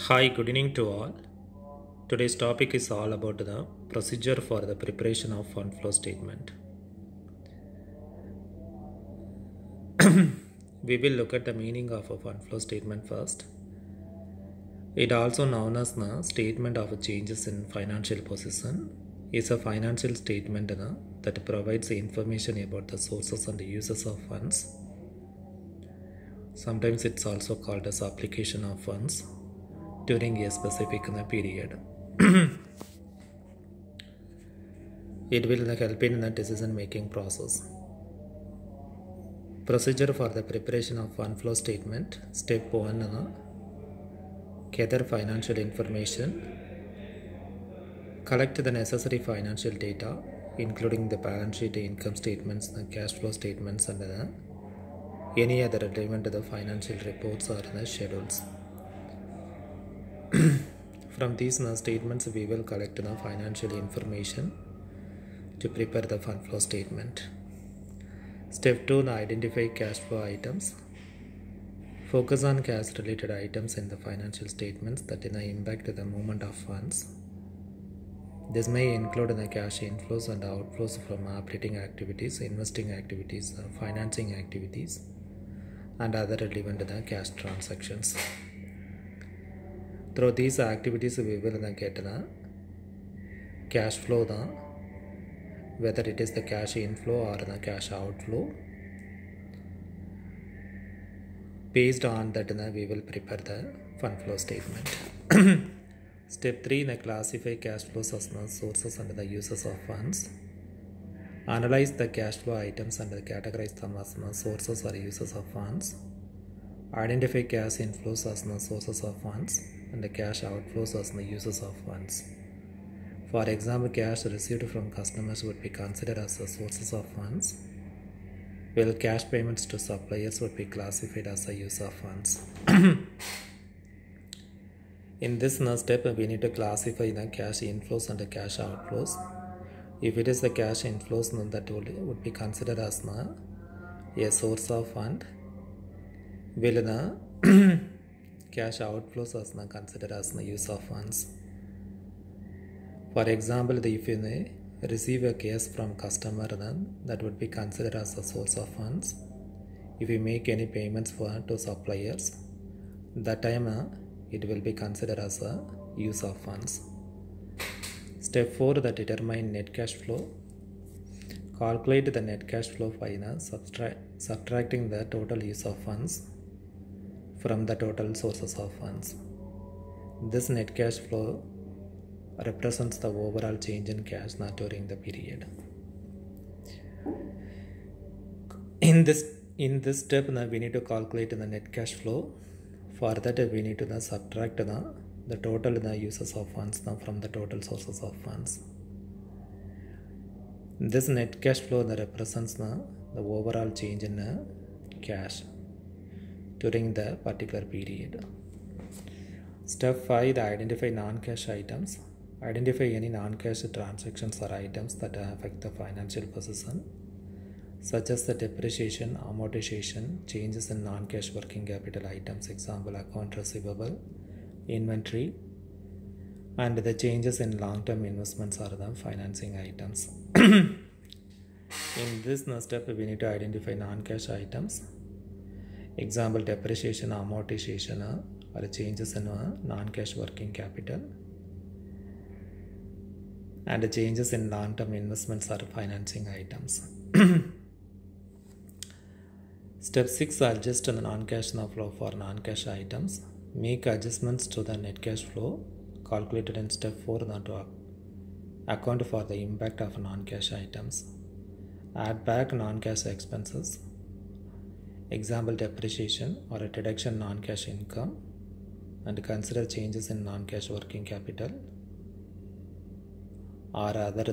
Hi, good evening to all. Today's topic is all about the procedure for the preparation of fund flow statement. We will look at the meaning of a fund flow statement first. It also known as the statement of changes in financial position is a financial statement that provides information about the sources and the uses of funds. Sometimes it's also called as application of funds during a specific period. It will help in the decision making process. Procedure for the preparation of fund flow statement. Step 1, gather financial information. Collect the necessary financial data, including the balance sheet, income statements, the cash flow statements, and any other relevant to the financial reports or the schedules. From these statements, we will collect the financial information to prepare the fund flow statement. Step 2, identify cash flow items. Focus on cash related items in the financial statements that impact the movement of funds. This may include the cash inflows and outflows from operating activities, investing activities, financing activities, and other relevant cash transactions. Through these activities, we will get the cash flow, whether it is the cash inflow or the cash outflow. Based on that, we will prepare the fund flow statement. Step 3, classify cash flows as the sources and the uses of funds. Analyze the cash flow items and categorize them as the sources or uses of funds. Identify cash inflows as the sources of funds and the cash outflows as the uses of funds. For example, cash received from customers would be considered as the sources of funds, while cash payments to suppliers would be classified as a use of funds. In this step, we need to classify the cash inflows and the cash outflows. If it is the cash inflows, that would be considered as a source of fund, while the cash outflows as considered as the use of funds. For example, if you receive a cash from customer, then that would be considered as a source of funds. If you make any payments to suppliers, that time it will be considered as a use of funds. Step 4, determine net cash flow. Calculate the net cash flow by subtracting the total use of funds from the total sources of funds. This net cash flow represents the overall change in cash during the period. In this step, we need to calculate the net cash flow. For that, we need to subtract the total uses of funds from the total sources of funds. This net cash flow represents the overall change in cash during the particular period. Step 5, identify non-cash items. Identify any non-cash transactions or items that affect the financial position, such as the depreciation, amortization, changes in non-cash working capital items, example account receivable, inventory, and the changes in long-term investments are the financing items. In this step, we need to identify non-cash items, example depreciation, amortization, or changes in non-cash working capital, and the changes in long-term investments are financing items. Step 6, adjust the non-cash flow for non-cash items. Make adjustments to the net cash flow calculated in step 4 to account for the impact of non-cash items. Add back non-cash expenses, example depreciation or a deduction non-cash income, and consider changes in non-cash working capital or other